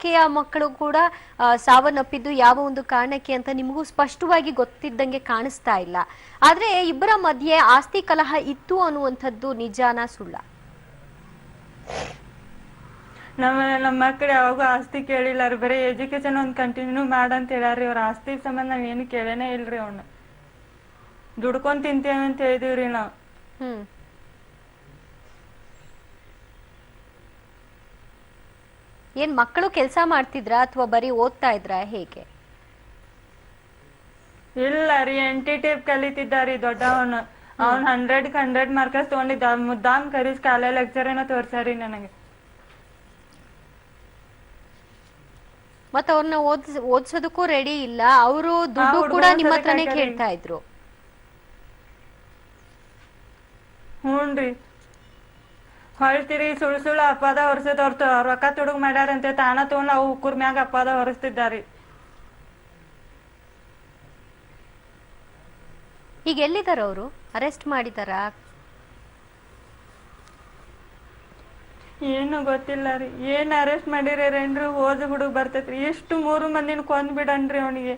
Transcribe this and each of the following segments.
ಆಕೆಯ ಮಕ್ಕಳು ಕೂಡ ಸಾವನ್ನಪ್ಪಿದ್ದು ಯಾವ ಒಂದು ಕಾರಣಕ್ಕೆ ಅಂತ ನಿಮಗೂ ಸ್ಪಷ್ಟವಾಗಿ ಗೊತ್ತಿದ್ದಂಗೆ ಕಾಣಿಸ್ತಾ ಇಲ್ಲ. ಆದ್ರೆ ಇಬ್ಬರ ಮಧ್ಯೆ ಆಸ್ತಿ ಕಲಹ ಇತ್ತು ಅನ್ನುವಂಥದ್ದು ನಿಜಾನ ಸುಳ್ಳ? ನಮ್ಮ ಮಕ್ಕಳು ಯಾವಾಗೂ ಆಸ್ತಿ ಕೇಳಿಲ್ಲ ರೀ, ಬರೀ ಎಜುಕೇಶನ್ ಒಂದ್ ಕಂಟಿನ್ಯೂ ಮಾಡಂತ ಹೇಳ್ಯಾರ್ರಿ. ಅವ್ರ ಆಸ್ತಿ ಸಂಬಂಧ ನಾವ್ ಏನು ಕೇಳೇನೇ ಇಲ್ರಿ. ಅವ್ನ ದುಡ್ಕೊಂಡ್ ತಿಂತೇವೆ ಅಂತ ಹೇಳಿದಿವ್ರಿ ನಾವ್. ಏನ್ ಮಕ್ಕಳು ಕೆಲಸ ಮಾಡ್ತಿದ್ರ ಅಥವಾ ಬರೀ ಓದ್ತಾ ಇದ್ರ ಹೇಗೆ? ಇಲ್ಲ ರೀ, NT ಕಲಿತಿದ್ದಾರಿ ದೊಡ್ಡವನು. ಅವ್ನ್ 100 ಮಾರ್ಕಸ್ ತಗೊಂಡಿದ್ದ. ಮುದ್ದಾಮ್ ಕರೀಸ್ ಕಾಲೇ ಲೆಕ್ಚರ್ ಏನೋ ತೋರ್ಸಾರಿ ನನಗೆ. ಮತ್ತ ಅವ್ರನ್ನ ಓದ್ಸೋದಕ್ಕೂ ರೆಡಿ ಇಲ್ಲ. ಅವರು ದುಡ್ಡು ಕೂಡ ನಿಮ್ಮ ಹತ್ರನೇ ಕೇಳ್ತಾ ಇದ್ರು. ಹ್ಞೂನ್ರಿ, ಹೊಳ್ತಿರಿ ಸುಳ್ಳು ಅಪವಾದ ಹೊರಸದ್. ಅವ್ರ ರೊಕ್ಕ ತುಡುಗ್ ಮಾಡ್ಯಾರಂತೆ ತಾನ ತಗೊಂಡ್ ಅವು ಹುಕ್ಕುರ್ ಮ್ಯಾಗ ಅಪವಾದ ಹೊರಸ್ತಿದ್ದಾರಿ. ಈಗ ಎಲ್ಲಿದಾರ ಅವರು? ಅರೆಸ್ಟ್ ಮಾಡಿದಾರ? ಏನು ಗೊತ್ತಿಲ್ಲ ರೀ. ಏನ್ ಅರೆಸ್ಟ್ ಮಾಡಿರೇನ್ರಿ? ಓದ್ ಹುಡುಗ ಬರ್ತೈತ್ರಿ. ಎಷ್ಟು 3 ಮಂದಿನ ಕೊಂದ್ ಬಿಡನ್ರಿ ಅವನಿಗೆ.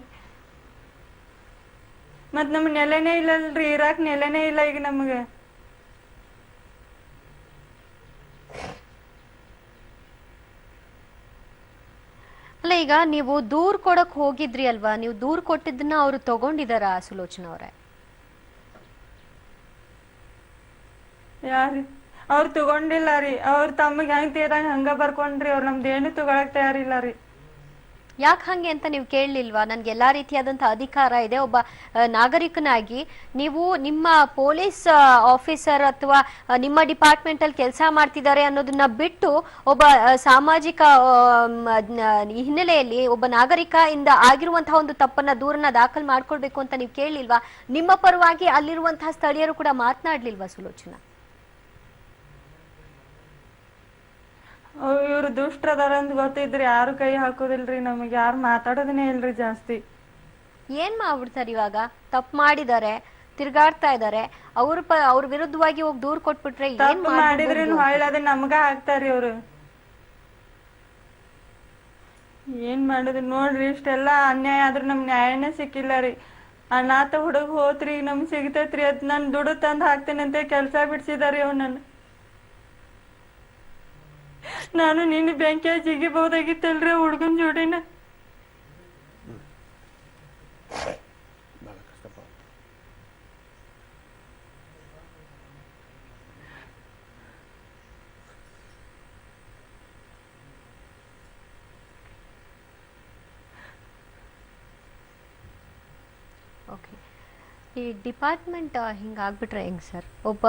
ಮತ್ ನಮ್ ನೆಲೆನೇ ಇಲ್ಲಲ್ರಿ, ಇರಾಕ್ ನೆಲೆನೇ ಇಲ್ಲ ಈಗ ನಮ್ಗೆ. ಅಲ್ಲ, ಈಗ ನೀವು ದೂರ್ ಕೊಡಕ್ ಹೋಗಿದ್ರಿ ಅಲ್ವಾ? ನೀವು ದೂರ್ ಕೊಟ್ಟಿದ್ದನ್ನ ಅವ್ರು ತಗೊಂಡಿದಾರ ಸುಲೋಚನಾ ಅವ್ರೆ? ಯಾರಿ ಅವ್ರು ತಗೊಂಡಿಲ್ಲ ರೀ. ಅವ್ರ ತಮ್ಮಗ್ ಹೆಂಗ್ ತೀರಂಗ್ ಹಂಗ ಬರ್ಕೊಂಡ್ರಿ. ಅವ್ರು ನಮ್ದೇನು ತಗೊಳಕ್ ತಯಾರಿಲ್ಲ ರೀ. ಯಾಕೆ ಹಂಗೆ ಅಂತ ನೀವು ಕೇಳಲಿಲ್ವಾ? ನನ್ಗೆ ಎಲ್ಲಾ ರೀತಿಯಾದಂತ ಅಧಿಕಾರ ಇದೆ, ಒಬ್ಬ ನಾಗರಿಕನಾಗಿ ನೀವು ನಿಮ್ಮ ಪೊಲೀಸ್ ಆಫೀಸರ್ ಅಥವಾ ನಿಮ್ಮ ಡಿಪಾರ್ಟ್ಮೆಂಟ್ ಅಲ್ಲಿ ಕೆಲಸ ಮಾಡ್ತಿದ್ದಾರೆ ಅನ್ನೋದನ್ನ ಬಿಟ್ಟು ಒಬ್ಬ ಸಾಮಾಜಿಕ ಹಿನ್ನೆಲೆಯಲ್ಲಿ ಒಬ್ಬ ನಾಗರಿಕ ಇಂದ ಆಗಿರುವಂತಹ ಒಂದು ತಪ್ಪನ್ನ ದೂರನ್ನ ದಾಖಲು ಮಾಡ್ಕೊಳ್ಬೇಕು ಅಂತ ನೀವು ಕೇಳಲಿಲ್ವಾ? ನಿಮ್ಮ ಪರವಾಗಿ ಅಲ್ಲಿರುವಂತಹ ಸ್ಥಳೀಯರು ಕೂಡ ಮಾತನಾಡ್ಲಿಲ್ವಾ ಸುಲೋಚನಾ? ಇವ್ರು ದುಷ್ಟದಾರ ಅಂತ ಗೊತ್ತಿದ್ರಿ ಯಾರು ಕೈ ಹಾಕೋದಿಲ್ರಿ. ನಮಗ್ ಯಾರು ಮಾತಾಡೋದನ್ನೇ ಇಲ್ರಿ ಜಾಸ್ತಿ. ಏನ್ ಮಾಡ್ಬಿಡ್ತಾರೆ ಇವಾಗ? ತಪ್ಪು ಮಾಡಿದಾರೆ, ತಿರ್ಗಾಡ್ತಾ ಇದಾರೆ, ಅವ್ರ ವಿರುದ್ಧವಾಗಿ ಹೋಗಿ ದೂರ್ ಕೊಟ್ಬಿಟ್ರೆ ಏನ್ ಮಾಡಿದ್ರಿ? ಹೊಳ್ಳದ ನಮ್ಗ ಹಾಕ್ತಾರಿ ಅವ್ರು. ಏನ್ ಮಾಡುದ್ರಿ ನೋಡ್ರಿ. ಇಷ್ಟೆಲ್ಲಾ ಅನ್ಯಾಯ ಆದ್ರೂ ನಮ್ ನ್ಯಾಯನೇ ಸಿಕ್ಕಿಲ್ಲ ರೀ. ಅನಾಥ ಹುಡುಗ ಹೋತ್ರಿ, ನಮ್ಗ್ ಸಿಗ್ತೈತ್ರಿ. ಅದ್ ನಾನ್ ದುಡ್ಡು ತಂದ್ ಹಾಕ್ತೇನೆ ಅಂತ ಕೆಲ್ಸ ಬಿಡ್ಸಿದಾರಿ ಅವ್ ನನ್. ನಾನು ನಿನ್ನ ಬ್ಯಾಂಕಿಯ ಜಿಗಿಬಹುದಾಗಿತ್ತಲ್ರಿ ಹುಡ್ಗನ್ ಜೋಡಿನ. ಓಕೆ, ಈ ಡಿಪಾರ್ಟ್ಮೆಂಟ್ ಹಿಂಗಾಗ್ಬಿಟ್ರೆ ಹೆಂಗ್ ಸರ್? ಒಬ್ಬ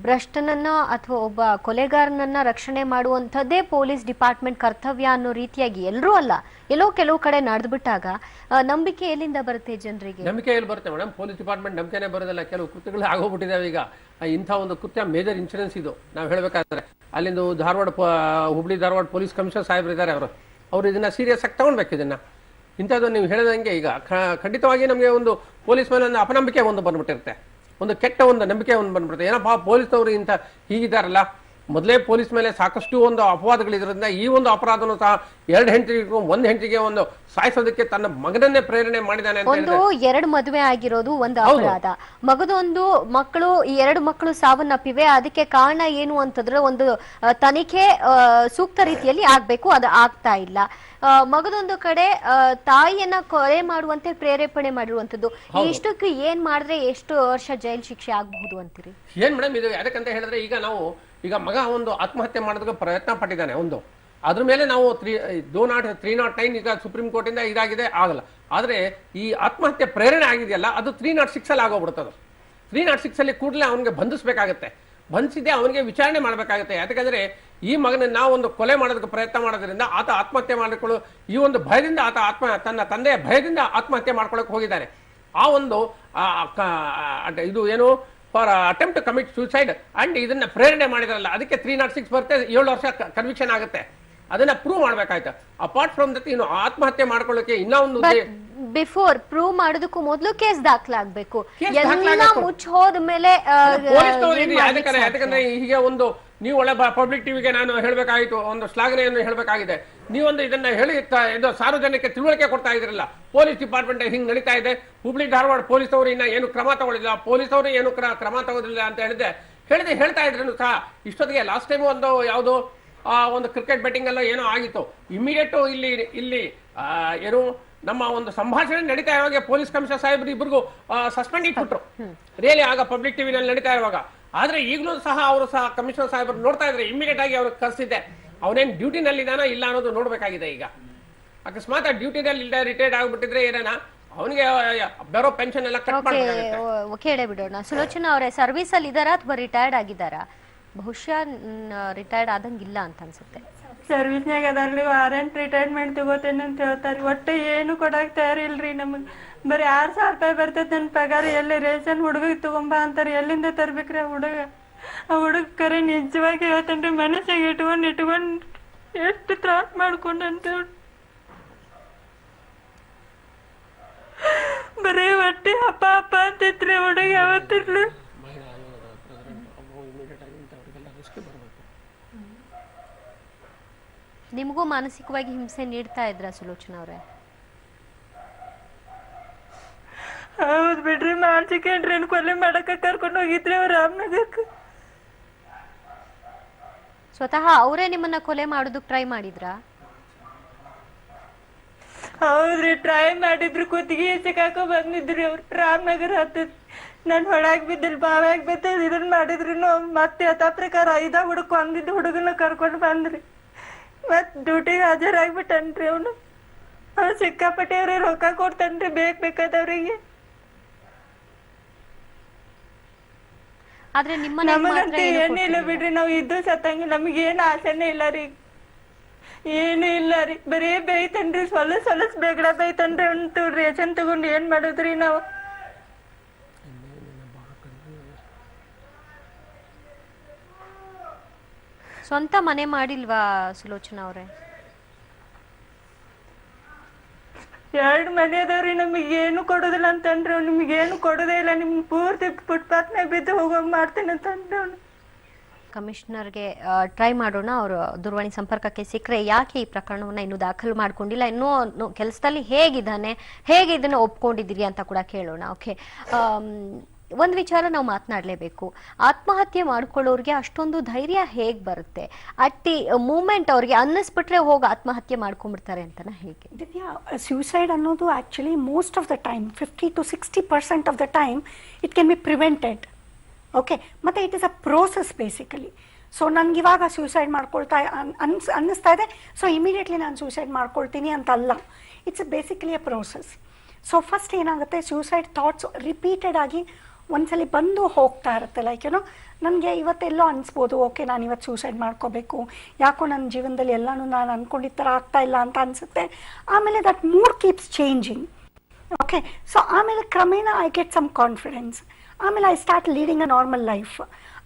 ಭ್ರಷ್ಟನನ್ನ ಅಥವಾ ಒಬ್ಬ ಕೊಲೆಗಾರನನ್ನ ರಕ್ಷಣೆ ಮಾಡುವಂಥದ್ದೇ ಪೊಲೀಸ್ ಡಿಪಾರ್ಟ್ಮೆಂಟ್ ಕರ್ತವ್ಯ ಅನ್ನೋ ರೀತಿಯಾಗಿ ಎಲ್ಲರೂ ಅಲ್ಲ, ಎಲ್ಲೋ ಕೆಲವು ಕಡೆ ನಡೆದ್ಬಿಟ್ಟಾಗ ನಂಬಿಕೆ ಎಲ್ಲಿಂದ ಬರುತ್ತೆ ಜನರಿಗೆ? ನಂಬಿಕೆ ಎಲ್ಲಿ ಬರುತ್ತೆ ಮೇಡಮ್? ಪೊಲೀಸ್ ಡಿಪಾರ್ಟ್ಮೆಂಟ್ ನಂಬಿಕೆನೇ ಬರೋದಿಲ್ಲ. ಕೆಲವು ಕೃತ್ಯಗಳು ಆಗೋಗ್ಬಿಟ್ಟಿದ್ದಾವೆ ಈಗ. ಇಂಥ ಒಂದು ಕೃತ್ಯ ಮೇಜರ್ ಇನ್ಸಿಡೆನ್ಸ್ ಇದು. ನಾವು ಹೇಳ್ಬೇಕಾದ್ರೆ ಅಲ್ಲಿಂದು ಹುಬ್ಳಿ ಧಾರವಾಡ ಪೊಲೀಸ್ ಕಮಿಷನರ್ ಸಾಹೇಬ್ರು ಇದ್ದಾರೆ. ಅವರು ಇದನ್ನ ಸೀರಿಯಸ್ ಆಗಿ ತಗೊಳ್ಬೇಕು. ಇದನ್ನ ಇಂಥದ್ದು ನೀವು ಹೇಳಿದಂಗೆ ಈಗ ಖಂಡಿತವಾಗಿ ನಮಗೆ ಒಂದು ಪೊಲೀಸ್ ಮೇಲೆ ಒಂದು ಅಪನಂಬಿಕೆ ಒಂದು ಬಂದ್ಬಿಟ್ಟಿರುತ್ತೆ, ಒಂದು ಕೆಟ್ಟ ಒಂದು ನಂಬಿಕೆ ಒಂದು ಬಂದ್ಬಿಡುತ್ತೆ. ಏನಪ್ಪಾ ಪೊಲೀಸ್ನವರು ಇಂಥ ಹೀಗಿದ್ದಾರಲ್ಲ, ಮೊದಲೇ ಪೊಲೀಸ್ ಮೇಲೆ ಸಾಕಷ್ಟು ಒಂದು ಅಪವಾದಗಳಿದ್ರಿಂದ ಈ ಒಂದು ಅಪರಾಧನೂ ಸಹ 2 ಹೆಂಡತಿಗೂ 1 ಹೆಂಡತಿಗೆ ಒಂದು ಸಾಯಿಸೋದಕ್ಕೆ ತನ್ನ ಮಗನನ್ನೇ ಪ್ರೇರಣೆ ಮಾಡಿದಾನೆ ಅಂತ. ಒಂದು 2 ಮದುವೆ ಆಗಿರೋದು ಒಂದು ಅಪರಾಧ, ಮಕ್ಕಳು 2 ಮಕ್ಕಳು ಸಾವನ್ನಪ್ಪಿವೆ. ಅದಕ್ಕೆ ಕಾರಣ ಏನು ಅಂತಂದ್ರೆ ಒಂದು ತನಿಖೆ ಸೂಕ್ತ ರೀತಿಯಲ್ಲಿ ಆಗ್ಬೇಕು, ಅದು ಆಗ್ತಾ ಇಲ್ಲ. ಮಗದೊಂದು ಕಡೆ ತಾಯಿಯನ್ನ ಕೊಲೆ ಮಾಡುವಂತೆ ಪ್ರೇರೇಪಣೆ ಮಾಡಿರುವಂತದ್ದು. ಇಷ್ಟಕ್ಕೆ ಏನ್ ಮಾಡಿದ್ರೆ ಎಷ್ಟು ವರ್ಷ ಜೈಲ್ ಶಿಕ್ಷೆ ಆಗಬಹುದು ಅಂತೀರಿ? ಏನ್ ಮೇಡಮ್ ಇದು? ಯಾಕಂತ ಹೇಳಿದ್ರೆ ಈಗ ಮಗ ಒಂದು ಆತ್ಮಹತ್ಯೆ ಮಾಡೋದಕ್ಕೆ ಪ್ರಯತ್ನ ಪಟ್ಟಿದ್ದಾನೆ. ಅದ್ರ ಮೇಲೆ ನಾವು 309 ಈಗ ಸುಪ್ರೀಂ ಕೋರ್ಟ್ ಇಂದ ಇದಾಗಿದೆ, ಆಗಲ್ಲ. ಆದ್ರೆ ಈ ಆತ್ಮಹತ್ಯೆ ಪ್ರೇರಣೆ ಆಗಿದೆಯಲ್ಲ, ಅದು 306 ಅಲ್ಲಿ ಆಗೋಗ್ಬಿಡ್ತದೆ. 306 ಅಲ್ಲಿ ಕೂಡಲೇ ಅವನಿಗೆ ಬಂಧಿಸಬೇಕಾಗತ್ತೆ. ಬಂಧಿಸಿದೆ ಅವನಿಗೆ ವಿಚಾರಣೆ ಮಾಡಬೇಕಾಗುತ್ತೆ. ಯಾಕಂದ್ರೆ ಈ ಮಗನ ನಾವು ಒಂದು ಕೊಲೆ ಮಾಡೋದಕ್ಕೆ ಪ್ರಯತ್ನ ಮಾಡೋದ್ರಿಂದ ಆತ ಆತ್ಮಹತ್ಯೆ ಮಾಡಿಕೊಳ್ಳು ಈ ಒಂದು ಭಯದಿಂದ ತನ್ನ ತಂದೆಯ ಭಯದಿಂದ ಆತ್ಮಹತ್ಯೆ ಮಾಡ್ಕೊಳ್ಳೋಕೆ ಹೋಗಿದ್ದಾನೆ. ಆ ಒಂದು ಇದು ಏನು for attempt to commit suicide and ಇದನ್ನ ಪ್ರೇರಣೆ ಮಾಡಿದ್ರಲ್ಲ, ಅದಕ್ಕೆ 306 ಬರುತ್ತೆ, 7 ವರ್ಷ ಕನ್ವಿಕ್ಷನ್ ಆಗುತ್ತೆ. ಅದನ್ನ ಪ್ರೂವ್ ಮಾಡ್ಬೇಕಾಯ್ತು. ಅಪಾರ್ಟ್ ಫ್ರಮ್ ದಟ್ ಇನ್ನು ಆತ್ಮಹತ್ಯೆ ಮಾಡ್ಕೊಳ್ಳೋಕೆ ಇನ್ನೂ ಒಂದು ಬಿಫೋರ್ ಪ್ರೂವ್ ಮಾಡೋದಕ್ಕೂ ಮೊದಲು ಕೇಸ್ ದಾಖಲಾಗಬೇಕು. ಎಲ್ಲ ಮುಚ್ಚ ಹೋದ್ಮೇಲೆ ಯಾಕಂದ್ರೆ ಹೀಗೆ ಒಂದು ನೀವು ಒಳ್ಳೆ ಪಬ್ಲಿಕ್ ಟಿವಿಗೆ ನಾನು ಹೇಳಬೇಕಾಗಿತ್ತು, ಒಂದು ಶ್ಲಾಘನೆಯನ್ನು ಹೇಳಬೇಕಾಗಿದೆ. ನೀವೊಂದು ಇದನ್ನ ಹೇಳಿ ಇದು ಸಾರ್ವಜನಿಕ ತಿಳುವಳಿಕೆ ಕೊಡ್ತಾ ಇದ್ರಲ್ಲ, ಪೊಲೀಸ್ ಡಿಪಾರ್ಟ್ಮೆಂಟ್ ಹಿಂಗ್ ನಡೀತಾ ಇದೆ, ಹುಬ್ಳಿ ಧಾರವಾಡ ಪೊಲೀಸ್ ಅವರು ಇನ್ನ ಏನು ಕ್ರಮ ತಗೊಳ್ಳಿಲ್ಲ, ಪೊಲೀಸ್ ಅವರು ಏನು ಕ್ರಮ ತಗೋದಿಲ್ಲ ಅಂತ ಹೇಳ್ತಾ ಇದ್ರು ಸಹ ಇಷ್ಟೊತ್ತಿಗೆ ಲಾಸ್ಟ್ ಟೈಮ್ ಒಂದು ಯಾವುದು ಒಂದು ಕ್ರಿಕೆಟ್ ಬೆಟ್ಟಿಂಗ್ ಎಲ್ಲ ಏನೋ ಆಗಿತ್ತು. ಇಮಿಡಿಯೇಟ್ ಇಲ್ಲಿ ಏನು ನಮ್ಮ ಒಂದು ಸಂಭಾಷಣೆ ನಡೀತಾ ಇರುವಾಗ ಪೊಲೀಸ್ ಕಮಿಷನರ್ ಸಾಹೇಬ್ರು ಇಬ್ಬರಿಗೂ ಸಸ್ಪೆಂಡ್ ಇಟ್ಬಿಟ್ರು, ರಿಯಲಿ ಆಗ ಪಬ್ಲಿಕ್ ಟಿವಿನಲ್ಲಿ ನಡೀತಾ ಇರುವಾಗ. ಆದ್ರೆ ಈಗಲೂ ಸಹ ಅವರು ಸಹ ಕಮಿಷನರ್ ಸಾಹೇಬರು ನೋಡ್ತಾ ಇದ್ರೆ ಇಮಿಡಿಯೇಟ್ ಆಗಿ ಅವ್ರಿಗೆ ಕರ್ಸಿದ್ದೆ. ಅವನೇನ್ ಡ್ಯೂಟಿನಲ್ಲಿ ಇದಾನ ಇಲ್ಲ ಅನ್ನೋದು ನೋಡ್ಬೇಕಾಗಿದೆ. ಈಗ ಅಕಸ್ಮಾತ್ ಡ್ಯೂಟಿನಲ್ಲಿ ಇಲ್ಲ ರಿಟೈರ್ಡ್ ಆಗ್ಬಿಟ್ಟಿದ್ರೆ ಏನೇನ ಅವನಿಗೆ ಬರೋ ಪೆನ್ಷನ್ ಎಲ್ಲ ಕಟ್ ಮಾಡಬೇಕಾಗುತ್ತೆ. ಕೇಳೇ ಬಿಡೋಣ. ಸುಲೋಚನಾ ಅವರೇ ಸರ್ವಿಸ್ ಅಲ್ಲಿ ಇದಾರಾ ಅಥವಾ ರಿಟೈರ್ಡ್ ಆಗಿದ್ದಾರಾ? ಬಹುಶಃ ರಿಟೈರ್ಡ್ ಆದಂಗಿಲ್ಲ ಅಂತ ಅನ್ಸುತ್ತೆ. ಸರ್ವಿಸ್ನಾಗ ಅದಾರ್ಲಿ, ವಾರಂಟ್ ರಿಟೈರ್ಮೆಂಟ್ ತಗೋತೇನೆ ಅಂತ ಹೇಳ್ತಾರೆ. ಒಟ್ಟು ಏನು ಕೊಡಕ್ ತಯಾರಿಲ್ರಿ ನಮಗ್. ಬರೀ 6,000 ರೂಪಾಯಿ ಬರ್ತೈತೆ ನನ್ನ ಪಗಾರ. ಎಲ್ಲಿ ರೇಷನ್ ಹುಡುಗಿಗೆ ತಗೊಂಬ ಅಂತಾರೆ, ಎಲ್ಲಿಂದ ತರ್ಬೇಕ್ರಿ ಆ ಹುಡುಗ ಕರೆ ನಿಜವಾಗಿ ಹೇಳ್ತೇನ್ರಿ, ಮನಸ್ಸಿಗೆ ಇಟ್ಕೊಂಡ್ ಎಷ್ಟು ತ್ರಾಸ ಮಾಡ್ಕೊಂಡಂತ. ಬರೀ ಹೊಟ್ಟೆ ಹಪ್ಪ ಅಂತಿತ್ರಿ ಹುಡುಗ ಯಾವತ್ತಿರ್ಲಿ. ನಿಮಗೂ ಮಾನಸಿಕವಾಗಿ ಹಿಂಸೆ ನೀಡ್ತಾ ಇದ್ರ ಸುಲೋಚನಾ ಅವರೇ? ಹೌದ್ ಬಿಡ್ರಿ, ಮಾನಸಿಕೇನ್ರಿ ಕೊಲೆ ಮಾಡಕ ಕರ್ಕೊಂಡು ಹೋಗಿದ್ರಿ ಅವ್ರ ರಾಮನಗರಕ್ಕೆ. ಸ್ವತಃ ಅವರೇ ನಿಮ್ಮನ್ನ ಕೊಲೆ ಮಾಡೋದಕ್ಕೆ ಟ್ರೈ ಮಾಡಿದ್ರಾ? ಹೌದ್ರಿ, ಟ್ರೈ ಮಾಡಿದ್ರು. ಕುತ್ತಿಗೆ ಸಿಕ್ಕಾಕೋ ಬಂದಿದ್ರಿ ಅವ್ರು ರಾಮನಗರ ಹತ್ತದ. ನಾನ್ ಹೊಳಾಗ್ ಬಿದ್ದಿಲ್, ಬಾವ್ಯಾಗ ಬಿದ್ದ ಇದನ್ ಮಾಡಿದ್ರಿ. ಮತ್ತೆ ಅದ ಪ್ರಕಾರ 5 ಹುಡುಗ ಕೊಂದಿದ್ದು ಹುಡುಗನ ಕರ್ಕೊಂಡು ಬಂದ್ರಿ. ಮತ್ ಡ್ಯೂಟಿಗೆ ಹಾಜರಾಗ್ಬಿಟ್ಟನ್ರಿ ಅವನು. ಸಿಕ್ಕಾಪಟ್ಟೆ ಅವ್ರಿಗೆ ರೊಕ್ಕ ಕೊಡ್ತಾನ್ರಿ ಬೇಕಾದವ್ರಿಗೆ. ಆದ್ರೆ ನಮಗಂತ ಏನಿಲ್ಲ ಬಿಡ್ರಿ, ನಾವ್ ಇದ್ದು ಸತ್ತಂಗ ನಮಗೇನ್ ಆಸೆನೇ ಇಲ್ಲ ರೀ, ಏನು ಇಲ್ಲ ರೀ. ಬರೀ ಬೈತನ್ರಿ, ಸ್ವಲಸ್ ಬೇಗಡ ಬೈತನ್ರಿ. ಅಂತು ರೇಷನ್ ತಗೊಂಡು ಏನ್ ಮಾಡುದ್ರಿ ನಾವು? ಸ್ವಂತ ಮನೆ ಮಾಡಿಲ್ವಾ ಸುಲೋಚನಾ ಅವರೇ? 2 ಮನೆ ಅದಾವ್ರಿ, ನಮಗೇನು ಕೊಡೋದಿಲ್ಲ ಅಂತನ್ರಿ ಅವ್ನು. ನಿಮ್ಗೇನು ಕೊಡೋದೇ ಇಲ್ಲ, ನಿಮ್ ಪೂರ್ತಿ ಫುಟ್ಪಾತ್ನಾಗ ಬಿದ್ದು ಹೋಗೋಂಗ್ ಮಾಡ್ತೇನೆ ಅಂತಂದ್ರೆ ಅವ್ನು. ಕಮಿಷನರ್ಗೆ ಟ್ರೈ ಮಾಡೋಣ, ಅವರು ದೂರವಾಣಿ ಸಂಪರ್ಕಕ್ಕೆ ಸಿಕ್ಕರೆ. ಯಾಕೆ ಈ ಪ್ರಕರಣವನ್ನ ಇನ್ನೂ ದಾಖಲು ಮಾಡ್ಕೊಂಡಿಲ್ಲ, ಇನ್ನೂ ಕೆಲಸದಲ್ಲಿ ಹೇಗಿದ್ದಾನೆ, ಹೇಗೆ ಇದನ್ನ ಒಪ್ಕೊಂಡಿದ್ದೀರಿ ಅಂತ ಕೂಡ ಕೇಳೋಣ. ಓಕೆ, ಒಂದು ವಿಚಾರ ನಾವು ಮಾತನಾಡಲೇಬೇಕು. ಆತ್ಮಹತ್ಯೆ ಮಾಡ್ಕೊಳ್ಳೋರಿಗೆ ಅಷ್ಟೊಂದು ಧೈರ್ಯ ಹೇಗೆ ಬರುತ್ತೆ? ಅಟ್ಟಿ ಮೂಮೆಂಟ್ ಅವ್ರಿಗೆ ಅನ್ನಿಸ್ಬಿಟ್ರೆ ಹೋಗಿ ಆತ್ಮಹತ್ಯೆ ಮಾಡ್ಕೊಂಡ್ಬಿಡ್ತಾರೆ ಅಂತನ ಹೇಗೆ? ದಿವ್ಯಾ, ಸ್ಯೂಸೈಡ್ ಅನ್ನೋದು actually most of the time 50 to 60% of the time it can be prevented. Okay, ಮತ್ತು it is a process basically. So ನನಗೆ ಇವಾಗ ಸ್ಯೂಸೈಡ್ ಮಾಡ್ಕೊಳ್ತಾ ಅನ್ನಿಸ್ತಾ ಇದೆ, ಸೊ ಇಮಿಡಿಯೇಟ್ಲಿ ನಾನು ಸ್ಯೂಸೈಡ್ ಮಾಡ್ಕೊಳ್ತೀನಿ ಅಂತಲ್ಲ. It's basically a process. So first ಏನಾಗುತ್ತೆ, ಸ್ಯೂಸೈಡ್ ಥಾಟ್ಸ್ ರಿಪೀಟೆಡ್ ಆಗಿ ಒಂದ್ಸಲಿ ಬಂದು ಹೋಗ್ತಾ ಇರುತ್ತೆ. ಲೈಕ್ ಏನೋ ನನಗೆ ಇವತ್ತೆಲ್ಲೋ ಅನಿಸ್ಬೋದು, ಓಕೆ ನಾನು ಇವತ್ತು ಸೂಸೈಡ್ ಮಾಡ್ಕೋಬೇಕು, ಯಾಕೋ ನನ್ನ ಜೀವನದಲ್ಲಿ ಎಲ್ಲನೂ ನಾನು ಅಂದ್ಕೊಂಡಿದ್ದ ಥರ ಆಗ್ತಾ ಇಲ್ಲ ಅಂತ ಅನಿಸುತ್ತೆ. ಆಮೇಲೆ that mood keeps changing. Okay, so ಆಮೇಲೆ ಕ್ರಮೇಣ ಐ ಗೆಟ್ ಸಮ್ ಕಾನ್ಫಿಡೆನ್ಸ್. ಆಮೇಲೆ I start leading a normal life.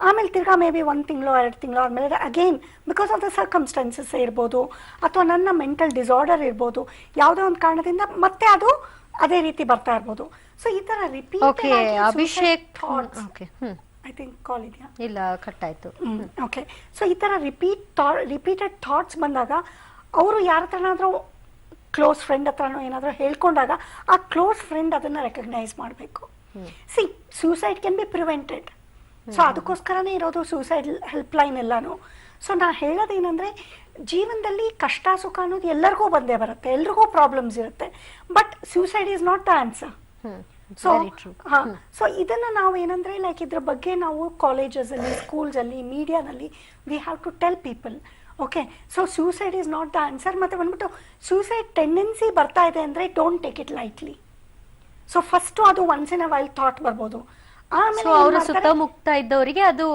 ಆಮೇಲೆ ತಿರ್ಗಾ ಮೇ ಬಿ 1 ತಿಂಗಳು 2 ತಿಂಗಳು ಆದಮೇಲೆ again because of the circumstances ಇರ್ಬೋದು, ಅಥವಾ ನನ್ನ ಮೆಂಟಲ್ ಡಿಸಾರ್ಡರ್ ಇರ್ಬೋದು, ಯಾವುದೋ ಒಂದು ಕಾರಣದಿಂದ ಮತ್ತೆ ಅದು ಅದೇ ರೀತಿ ಬರ್ತಾ ಇರ್ಬೋದು. ಸೊ ಈ ತರ ರಿಪೀಟ್ ಅಭಿಷೇಕ್ ಐ ಥಿಂಕ್ ಕಾಲ್ ಇದೆಯಾ? ಇಲ್ಲ, ಕಟ್ ಆಯ್ತು. ಓಕೆ, ಸೊ ಈ ತರ ರಿಪೀಟೆಡ್ ಥಾಟ್ಸ್ ಬಂದಾಗ ಅವರು ಯಾರ ಹತ್ರನಾದ್ರೂ ಕ್ಲೋಸ್ ಫ್ರೆಂಡ್ ಹತ್ರನೋ ಏನಾದರೂ ಹೇಳ್ಕೊಂಡಾಗ ಆ ಕ್ಲೋಸ್ ಫ್ರೆಂಡ್ ಅದನ್ನ ರೆಕಗ್ನೈಸ್ ಮಾಡಬೇಕು. C suicide can be prevented. So ಅದಕ್ಕೋಸ್ಕರನೇ ಇರೋದು ಸೂಸೈಡ್ ಹೆಲ್ಪ್ ಲೈನ್ ಎಲ್ಲಾನು. ಸೊ ನಾ ಹೇಳೋದೇನೆಂದರೆ, ಜೀವನದಲ್ಲಿ ಕಷ್ಟ ಸುಖ ಅನ್ನೋದು ಎಲ್ಲರಿಗೂ ಬಂದೇ ಬರುತ್ತೆ, ಎಲ್ರಿಗೂ ಪ್ರಾಬ್ಲಮ್ಸ್ ಇರುತ್ತೆ. But suicide is not the answer. So ಇದನ್ನ ನಾವು ಏನಂದ್ರೆ ಲೈಕ್ ಇದ್ರ ಬಗ್ಗೆ ನಾವು ಕಾಲೇಜಸ್ ಅಲ್ಲಿ, ಸ್ಕೂಲ್ಸ್ ಅಲ್ಲಿ, ಮೀಡಿಯಾದಲ್ಲಿ we have to tell people. Okay, so suicide is not the answer. ಮತ್ತೆ ಬಂದ್ಬಿಟ್ಟು ಸೂಸೈಡ್ ಟೆಂಡೆನ್ಸಿ ಬರ್ತಾ ಇದೆ ಅಂದ್ರೆ don't take it lightly. So first ಅದು once in a while thought ಬರ್ಬೋದು. ಆಮೇಲೆ ಅವರ ಸುತ್ತಮುತ್ತ ಇದ್ದವರಿಗೆ ಅದು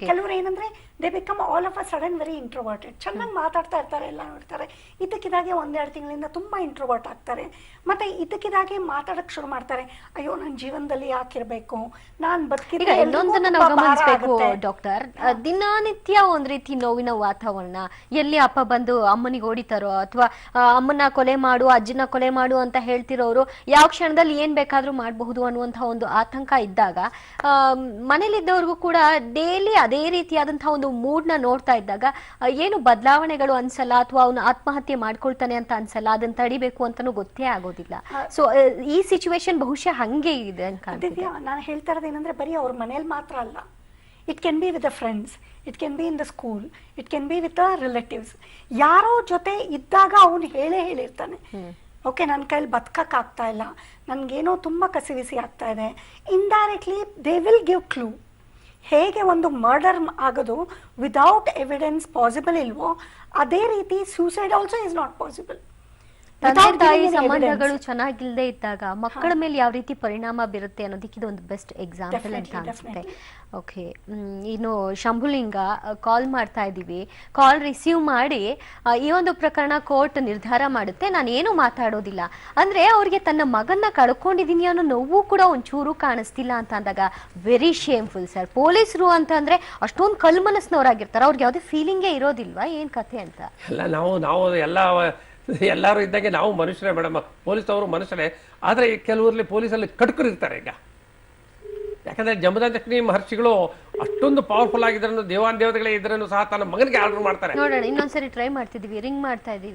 ಕೆಲವರು ಏನಂದ್ರೆ they become all of a sudden very introverted. ಚೆನ್ನಾಗಿ ಮಾತಾಡ್ತಾ ಇರ್ತಾರೆ, ಎಲ್ಲ ನೋಡ್ತಾರೆ. ಇದಕ್ಕಿದಾಗೆ 1-2 ತಿಂಗಳಿಂದ ತುಂಬ ಇಂಟ್ರೋವರ್ಟ್ ಆಗ್ತಾರೆ. ಮತ್ತು ಇದಕ್ಕಿದಾಗೆ ಮಾತಾಡೋಕ್ಕೆ ಶುರು ಮಾಡ್ತಾರೆ, ಅಯ್ಯೋ ನನ್ನ ಜೀವನದಲ್ಲಿ ಯಾಕಿರಬೇಕು, ನಾನು ಈಗ ಬದುಕಿದ್ರೆ ಇನ್ನೊಂದನ್ನ ನಾವು ಗಮನಿಸಬೇಕು ಡಾಕ್ಟರ್, ದಿನನಿತ್ಯ ಒಂದ್ ರೀತಿ ನೋವಿನ ವಾತಾವರಣ. ಎಲ್ಲಿ ಅಪ್ಪ ಬಂದು ಅಮ್ಮನಿಗೆ ಹೊಡಿತಾರೋ ಅಥವಾ ಅಮ್ಮನ ಕೊಲೆ ಮಾಡು, ಅಜ್ಜನ ಕೊಲೆ ಮಾಡು ಅಂತ ಹೇಳ್ತಿರೋರು ಯಾವ ಕ್ಷಣದಲ್ಲಿ ಏನ್ ಬೇಕಾದ್ರೂ ಮಾಡಬಹುದು ಅನ್ನುವಂತಹ ಒಂದು ಆತಂಕ ಇದ್ದಾಗ, ಮನೇಲಿದ್ದವ್ರಿಗೂ ಕೂಡ ಡೈಲಿ ಅದೇ ರೀತಿಯಾದಂತಹ ಒಂದು ಮೂಡ್ ನ ನೋಡ್ತಾ ಇದ್ದಾಗ ಏನು ಬದಲಾವಣೆಗಳು ಅನ್ಸಲ್ಲ, ಅಥವಾ ಅವನು ಆತ್ಮಹತ್ಯೆ ಮಾಡ್ಕೊಳ್ತಾನೆ ಅಂತ ಅನ್ಸಲ್ಲ, ಅದನ್ನ ತಡಿಬೇಕು ಅಂತಾನು ಗೊತ್ತೇ ಆಗೋದಿಲ್ಲ. ಸೊ ಈ ಸಿಚುವೇಶನ್ ಬಹುಶಃ ಹಂಗೆ ಇದೆ ಅನ್ಕಾಣ್ತಿದೆ. ನಾನು ಹೇಳ್ತಾ ಇರೋದು ಏನಂದ್ರೆ ಬರೀ ಅವ್ರ ಮನೇಲಿ ಮಾತ್ರ ಅಲ್ಲ, it can be with the friends, it can B in the school, it can be with the relatives. ಯಾರೋ ಜೊತೆ ಇದ್ದಾಗ ಅವನು ಹೇಳಿರ್ತಾನೆ, ಓಕೆ ನನ್ನ ಕೈಲಿ ಬದುಕಕ್ಕಾಗ್ತಾ ಇಲ್ಲ, ನನಗೇನೋ ತುಂಬ ಕಸಿವಿಸಿ ಆಗ್ತಾ ಇದೆ. Indirectly they will give clue. ಹೇಗೆ ಒಂದು ಮರ್ಡರ್ ಆಗೋದು ವಿದೌಟ್ ಎವಿಡೆನ್ಸ್ ಪಾಸಿಬಲ್ ಇಲ್ವೋ, ಅದೇ ರೀತಿ suicide also is not possible. ತಂದೆ ತಾಯಿ ಸಂಬಂಧಗಳು ಚೆನ್ನಾಗಿಲ್ಲದೆ ಇದ್ದಾಗ ಮಕ್ಕಳ ಮೇಲೆ ಯಾವ ರೀತಿ ಪರಿಣಾಮ ಬೀರುತ್ತೆ ಅನ್ನೋದಕ್ಕೆ ಇದೊಂದು ಬೆಸ್ಟ್ ಎಕ್ಸಾಂಪಲ್ ಅಂತ ಅನ್ಸುತ್ತೆ. ಓಕೆ, ಇನ್ನು ಶಂಭುಲಿಂಗ ಕಾಲ್ ಮಾಡ್ತಾ ಇದ್ದೀವಿ. ಕಾಲ್ ರಿಸೀವ್ ಮಾಡಿ ಈ ಒಂದು ಪ್ರಕರಣ ಕೋರ್ಟ್ ನಿರ್ಧಾರ ಮಾಡುತ್ತೆ, ನಾನು ಏನು ಮಾತಾಡೋದಿಲ್ಲ ಅಂದ್ರೆ ಅವ್ರಿಗೆ ತನ್ನ ಮಗನ್ನ ಕಳ್ಕೊಂಡಿದೀನಿ ಅನ್ನೋ ನೋವು ಕೂಡ ಒಂಚೂರು ಕಾಣಿಸ್ತಿಲ್ಲ ಅಂತ ಅಂದಾಗ ವೆರಿ ಶೇಮ್ಫುಲ್ ಸರ್. ಪೊಲೀಸರು ಅಂತ ಅಂದ್ರೆ ಅಷ್ಟೊಂದು ಕಲ್ಮನಸ್ನವರಾಗಿರ್ತಾರೆ, ಅವ್ರಿಗೆ ಯಾವುದೇ ಫೀಲಿಂಗೇ ಇರೋದಿಲ್ವಾ, ಏನ್ ಕಥೆ ಅಂತ? ಎಲ್ಲ ನಾವು ಎಲ್ಲರೂ ಇದ್ದಾಗೆ ನಾವು ಮನುಷ್ಯರೇ ಮೇಡಮ್, ಪೊಲೀಸ್ ಅವರು ಮನುಷ್ಯರೇ. ಆದರೆ ಕೆಲವರಲ್ಲಿ ಪೊಲೀಸಲ್ಲಿ ಕಟಕರು ಇರ್ತಾರೆ. ಈಗ ಯಾಕಂದ್ರೆ ಜಮದಗ್ನಿ ಮಹರ್ಷಿಗಳು ಅಷ್ಟೊಂದು ಪವರ್ಫುಲ್ ಆಗಿದ್ರು, ದೇವಾನ್ ದೇವತೆಗಳೇ ಇದ್ರೂ ಸಹ ತನ್ನ ಮಗನಿಗೆ ಆರ್ಡರ್ ಮಾಡ್ತಾರೆ. ನೋಡೋಣ, ಇನ್ನೊಂದ್ಸರಿ ಟ್ರೈ ಮಾಡ್ತಿದೀವಿ, ರಿಂಗ್ ಮಾಡ್ತಾ ಇದೀವಿ.